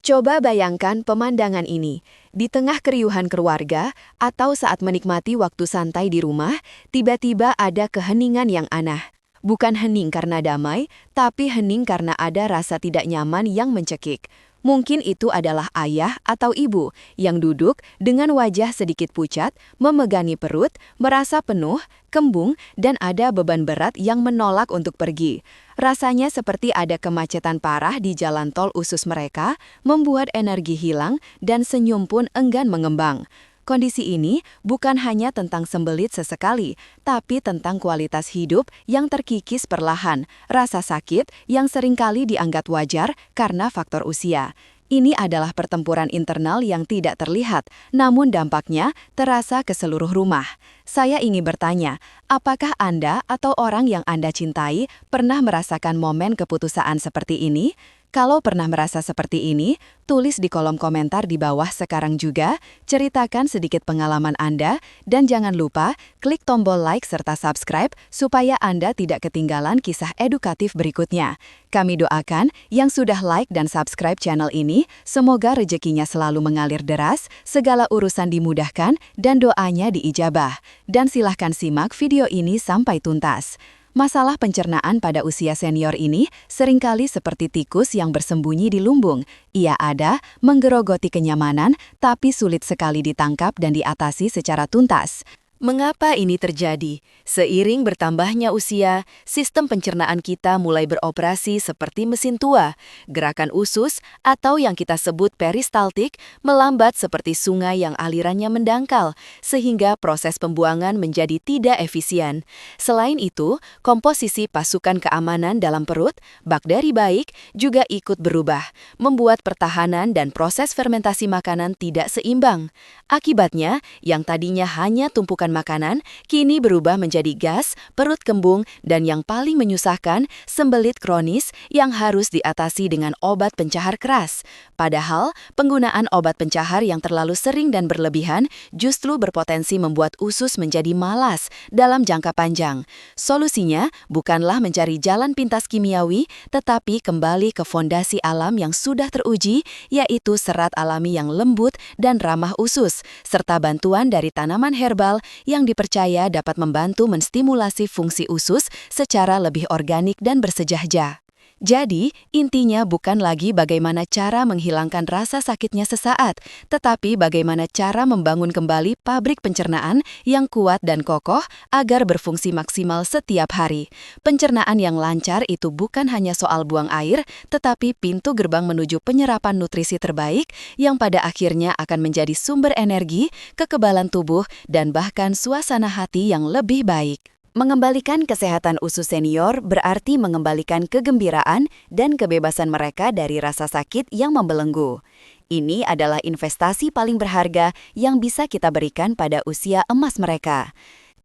Coba bayangkan pemandangan ini. Di tengah keriuhan keluarga atau saat menikmati waktu santai di rumah, tiba-tiba ada keheningan yang aneh. Bukan hening karena damai, tapi hening karena ada rasa tidak nyaman yang mencekik. Mungkin itu adalah ayah atau ibu yang duduk dengan wajah sedikit pucat, memegangi perut, merasa penuh, kembung, dan ada beban berat yang menolak untuk pergi. Rasanya seperti ada kemacetan parah di jalan tol usus mereka, membuat energi hilang dan senyum pun enggan mengembang. Kondisi ini bukan hanya tentang sembelit sesekali, tapi tentang kualitas hidup yang terkikis perlahan, rasa sakit yang seringkali dianggap wajar karena faktor usia. Ini adalah pertempuran internal yang tidak terlihat, namun dampaknya terasa ke seluruh rumah. Saya ingin bertanya, apakah Anda atau orang yang Anda cintai pernah merasakan momen keputusaan seperti ini? Kalau pernah merasa seperti ini, tulis di kolom komentar di bawah sekarang juga, ceritakan sedikit pengalaman Anda, dan jangan lupa klik tombol like serta subscribe supaya Anda tidak ketinggalan kisah edukatif berikutnya. Kami doakan yang sudah like dan subscribe channel ini, semoga rezekinya selalu mengalir deras, segala urusan dimudahkan, dan doanya diijabah. Dan silahkan simak video ini sampai tuntas. Masalah pencernaan pada usia senior ini seringkali seperti tikus yang bersembunyi di lumbung. Ia ada, menggerogoti kenyamanan, tapi sulit sekali ditangkap dan diatasi secara tuntas. Mengapa ini terjadi? Seiring bertambahnya usia, sistem pencernaan kita mulai beroperasi seperti mesin tua. Gerakan usus, atau yang kita sebut peristaltik, melambat seperti sungai yang alirannya mendangkal, sehingga proses pembuangan menjadi tidak efisien. Selain itu, komposisi pasukan keamanan dalam perut, bakteri baik, juga ikut berubah, membuat pertahanan dan proses fermentasi makanan tidak seimbang. Akibatnya, yang tadinya hanya tumpukan makanan, kini berubah menjadi gas, perut kembung, dan yang paling menyusahkan, sembelit kronis yang harus diatasi dengan obat pencahar keras. Padahal, penggunaan obat pencahar yang terlalu sering dan berlebihan justru berpotensi membuat usus menjadi malas dalam jangka panjang. Solusinya bukanlah mencari jalan pintas kimiawi, tetapi kembali ke fondasi alam yang sudah teruji, yaitu serat alami yang lembut dan ramah usus, serta bantuan dari tanaman herbal yang dipercaya dapat membantu menstimulasi fungsi usus secara lebih organik dan bersejahja. Jadi, intinya bukan lagi bagaimana cara menghilangkan rasa sakitnya sesaat, tetapi bagaimana cara membangun kembali pabrik pencernaan yang kuat dan kokoh agar berfungsi maksimal setiap hari. Pencernaan yang lancar itu bukan hanya soal buang air, tetapi pintu gerbang menuju penyerapan nutrisi terbaik yang pada akhirnya akan menjadi sumber energi, kekebalan tubuh, dan bahkan suasana hati yang lebih baik. Mengembalikan kesehatan usus senior berarti mengembalikan kegembiraan dan kebebasan mereka dari rasa sakit yang membelenggu. Ini adalah investasi paling berharga yang bisa kita berikan pada usia emas mereka.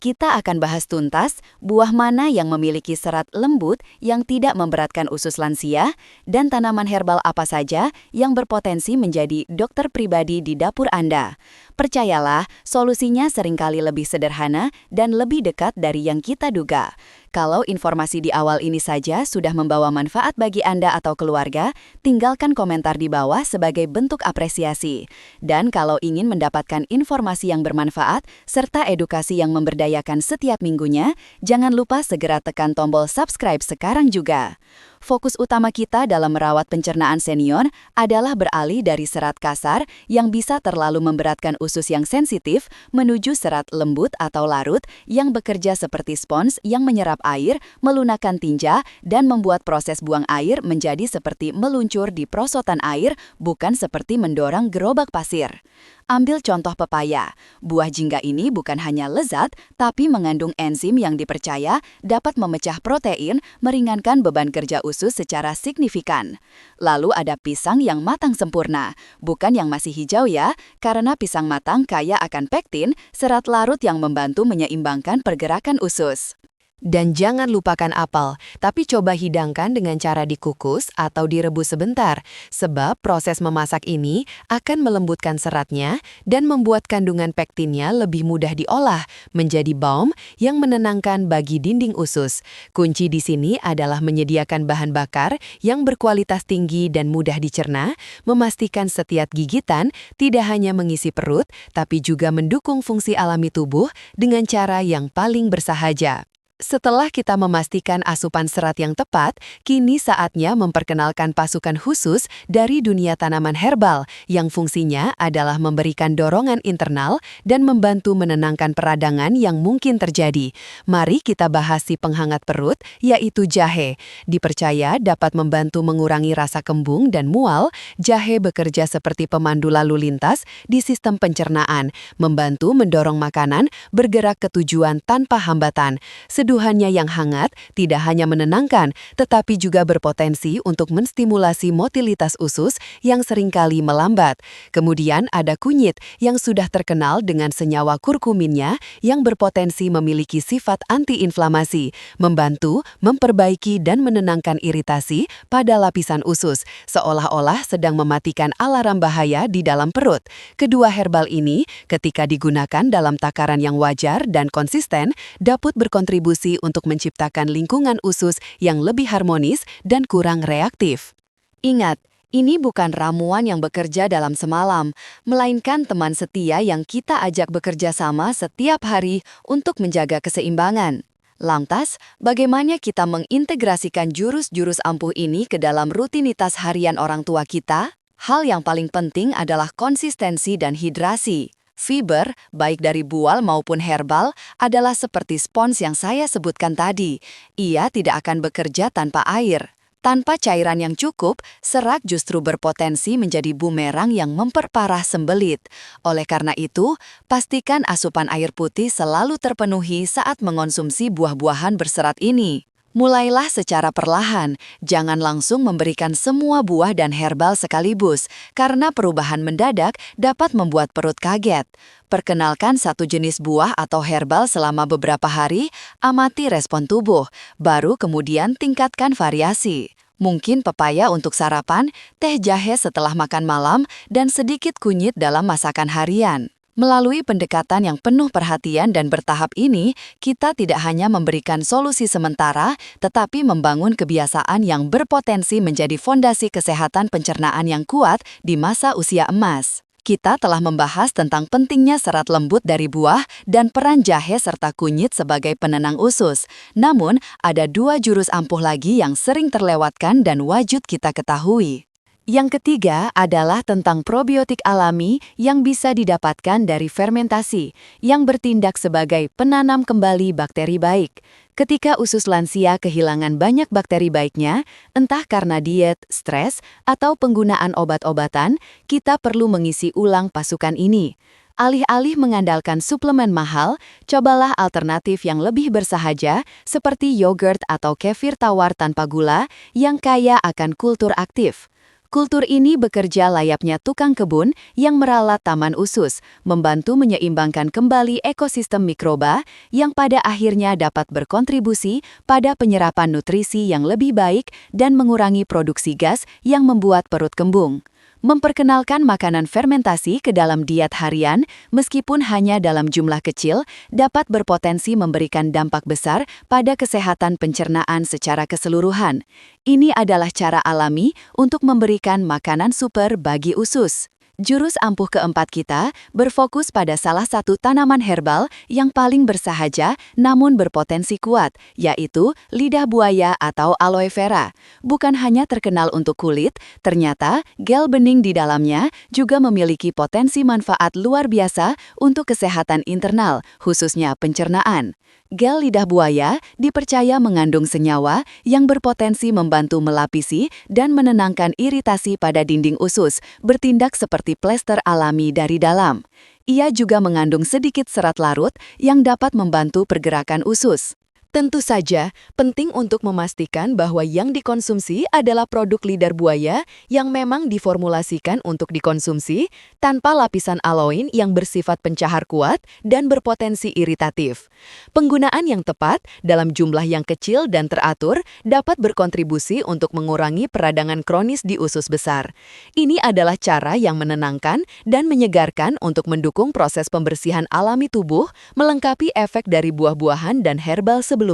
Kita akan bahas tuntas buah mana yang memiliki serat lembut yang tidak memberatkan usus lansia dan tanaman herbal apa saja yang berpotensi menjadi dokter pribadi di dapur Anda. Percayalah, solusinya seringkali lebih sederhana dan lebih dekat dari yang kita duga. Kalau informasi di awal ini saja sudah membawa manfaat bagi Anda atau keluarga, tinggalkan komentar di bawah sebagai bentuk apresiasi. Dan kalau ingin mendapatkan informasi yang bermanfaat, serta edukasi yang memberdayakan setiap minggunya, jangan lupa segera tekan tombol subscribe sekarang juga. Fokus utama kita dalam merawat pencernaan senior adalah beralih dari serat kasar yang bisa terlalu memberatkan usus yang sensitif menuju serat lembut atau larut yang bekerja seperti spons yang menyerap air, melunakkan tinja, dan membuat proses buang air menjadi seperti meluncur di perosotan air, bukan seperti mendorong gerobak pasir. Ambil contoh pepaya. Buah jingga ini bukan hanya lezat, tapi mengandung enzim yang dipercaya dapat memecah protein, meringankan beban kerja usus secara signifikan. Lalu ada pisang yang matang sempurna. Bukan yang masih hijau ya, karena pisang matang kaya akan pektin, serat larut yang membantu menyeimbangkan pergerakan usus. Dan jangan lupakan apel, tapi coba hidangkan dengan cara dikukus atau direbus sebentar, sebab proses memasak ini akan melembutkan seratnya dan membuat kandungan pektinnya lebih mudah diolah menjadi balm yang menenangkan bagi dinding usus. Kunci di sini adalah menyediakan bahan bakar yang berkualitas tinggi dan mudah dicerna, memastikan setiap gigitan tidak hanya mengisi perut, tapi juga mendukung fungsi alami tubuh dengan cara yang paling bersahaja. Setelah kita memastikan asupan serat yang tepat, kini saatnya memperkenalkan pasukan khusus dari dunia tanaman herbal yang fungsinya adalah memberikan dorongan internal dan membantu menenangkan peradangan yang mungkin terjadi. Mari kita bahas si penghangat perut, yaitu jahe. Dipercaya dapat membantu mengurangi rasa kembung dan mual. Jahe bekerja seperti pemandu lalu lintas di sistem pencernaan, membantu mendorong makanan bergerak ke tujuan tanpa hambatan. Seduhannya yang hangat tidak hanya menenangkan, tetapi juga berpotensi untuk menstimulasi motilitas usus yang seringkali melambat. Kemudian ada kunyit yang sudah terkenal dengan senyawa kurkuminnya yang berpotensi memiliki sifat antiinflamasi, membantu memperbaiki dan menenangkan iritasi pada lapisan usus, seolah-olah sedang mematikan alarm bahaya di dalam perut. Kedua herbal ini, ketika digunakan dalam takaran yang wajar dan konsisten, dapat berkontribusi untuk menciptakan lingkungan usus yang lebih harmonis dan kurang reaktif. Ingat, ini bukan ramuan yang bekerja dalam semalam, melainkan teman setia yang kita ajak bekerja sama setiap hari untuk menjaga keseimbangan. Lantas, bagaimana kita mengintegrasikan jurus-jurus ampuh ini ke dalam rutinitas harian orang tua kita? Hal yang paling penting adalah konsistensi dan hidrasi. Fiber, baik dari buah maupun herbal, adalah seperti spons yang saya sebutkan tadi. Ia tidak akan bekerja tanpa air. Tanpa cairan yang cukup, serak justru berpotensi menjadi bumerang yang memperparah sembelit. Oleh karena itu, pastikan asupan air putih selalu terpenuhi saat mengonsumsi buah-buahan berserat ini. Mulailah secara perlahan, jangan langsung memberikan semua buah dan herbal sekaligus, karena perubahan mendadak dapat membuat perut kaget. Perkenalkan satu jenis buah atau herbal selama beberapa hari, amati respon tubuh, baru kemudian tingkatkan variasi. Mungkin pepaya untuk sarapan, teh jahe setelah makan malam, dan sedikit kunyit dalam masakan harian. Melalui pendekatan yang penuh perhatian dan bertahap ini, kita tidak hanya memberikan solusi sementara, tetapi membangun kebiasaan yang berpotensi menjadi fondasi kesehatan pencernaan yang kuat di masa usia emas. Kita telah membahas tentang pentingnya serat lembut dari buah dan peran jahe serta kunyit sebagai penenang usus. Namun, ada dua jurus ampuh lagi yang sering terlewatkan dan wajib kita ketahui. Yang ketiga adalah tentang probiotik alami yang bisa didapatkan dari fermentasi, yang bertindak sebagai penanam kembali bakteri baik. Ketika usus lansia kehilangan banyak bakteri baiknya, entah karena diet, stres, atau penggunaan obat-obatan, kita perlu mengisi ulang pasukan ini. Alih-alih mengandalkan suplemen mahal, cobalah alternatif yang lebih bersahaja seperti yogurt atau kefir tawar tanpa gula yang kaya akan kultur aktif. Kultur ini bekerja layaknya tukang kebun yang meralat taman usus, membantu menyeimbangkan kembali ekosistem mikroba yang pada akhirnya dapat berkontribusi pada penyerapan nutrisi yang lebih baik dan mengurangi produksi gas yang membuat perut kembung. Memperkenalkan makanan fermentasi ke dalam diet harian, meskipun hanya dalam jumlah kecil, dapat berpotensi memberikan dampak besar pada kesehatan pencernaan secara keseluruhan. Ini adalah cara alami untuk memberikan makanan super bagi usus. Jurus ampuh keempat kita berfokus pada salah satu tanaman herbal yang paling bersahaja namun berpotensi kuat, yaitu lidah buaya atau aloe vera. Bukan hanya terkenal untuk kulit, ternyata gel bening di dalamnya juga memiliki potensi manfaat luar biasa untuk kesehatan internal, khususnya pencernaan. Gel lidah buaya dipercaya mengandung senyawa yang berpotensi membantu melapisi dan menenangkan iritasi pada dinding usus, bertindak seperti plester alami dari dalam. Ia juga mengandung sedikit serat larut yang dapat membantu pergerakan usus. Tentu saja, penting untuk memastikan bahwa yang dikonsumsi adalah produk lidah buaya yang memang diformulasikan untuk dikonsumsi tanpa lapisan aloin yang bersifat pencahar kuat dan berpotensi iritatif. Penggunaan yang tepat dalam jumlah yang kecil dan teratur dapat berkontribusi untuk mengurangi peradangan kronis di usus besar. Ini adalah cara yang menenangkan dan menyegarkan untuk mendukung proses pembersihan alami tubuh, melengkapi efek dari buah-buahan dan herbal sebelumnya.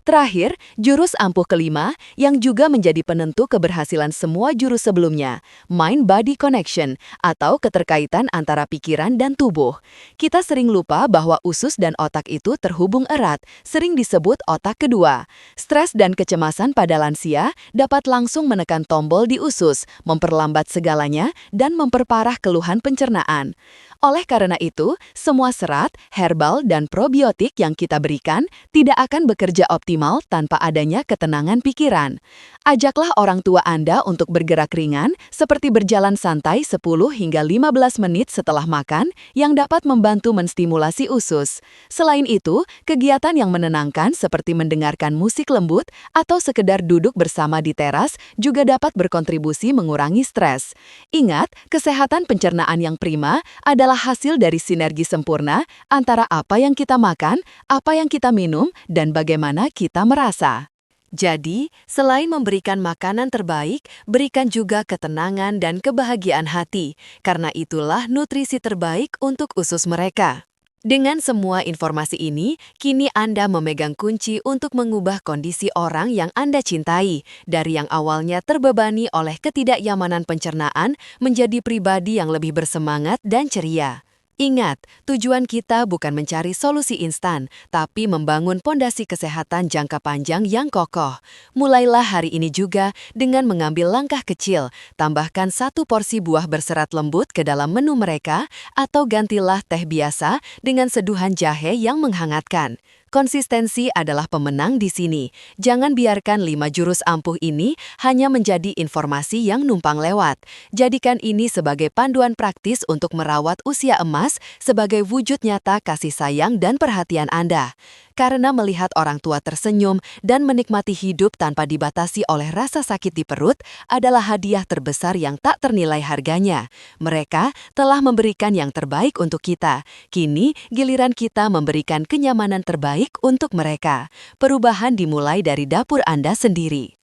Terakhir, jurus ampuh kelima yang juga menjadi penentu keberhasilan semua jurus sebelumnya, mind-body connection atau keterkaitan antara pikiran dan tubuh. Kita sering lupa bahwa usus dan otak itu terhubung erat, sering disebut otak kedua. Stres dan kecemasan pada lansia dapat langsung menekan tombol di usus, memperlambat segalanya, dan memperparah keluhan pencernaan. Oleh karena itu, semua serat, herbal, dan probiotik yang kita berikan tidak akan bekerja optimal tanpa adanya ketenangan pikiran. Ajaklah orang tua Anda untuk bergerak ringan, seperti berjalan santai 10 hingga 15 menit setelah makan, yang dapat membantu menstimulasi usus. Selain itu, kegiatan yang menenangkan seperti mendengarkan musik lembut atau sekedar duduk bersama di teras juga dapat berkontribusi mengurangi stres. Ingat, kesehatan pencernaan yang prima adalah hasil dari sinergi sempurna antara apa yang kita makan, apa yang kita minum, dan bagaimana kita merasa. Jadi, selain memberikan makanan terbaik, berikan juga ketenangan dan kebahagiaan hati, karena itulah nutrisi terbaik untuk usus mereka. Dengan semua informasi ini, kini Anda memegang kunci untuk mengubah kondisi orang yang Anda cintai, dari yang awalnya terbebani oleh ketidaknyamanan pencernaan menjadi pribadi yang lebih bersemangat dan ceria. Ingat, tujuan kita bukan mencari solusi instan, tapi membangun pondasi kesehatan jangka panjang yang kokoh. Mulailah hari ini juga dengan mengambil langkah kecil, tambahkan 1 porsi buah berserat lembut ke dalam menu mereka, atau gantilah teh biasa dengan seduhan jahe yang menghangatkan. Konsistensi adalah pemenang di sini. Jangan biarkan 5 jurus ampuh ini hanya menjadi informasi yang numpang lewat. Jadikan ini sebagai panduan praktis untuk merawat usia emas sebagai wujud nyata kasih sayang dan perhatian Anda. Karena melihat orang tua tersenyum dan menikmati hidup tanpa dibatasi oleh rasa sakit di perut adalah hadiah terbesar yang tak ternilai harganya. Mereka telah memberikan yang terbaik untuk kita. Kini, giliran kita memberikan kenyamanan terbaik untuk mereka. Perubahan dimulai dari dapur Anda sendiri.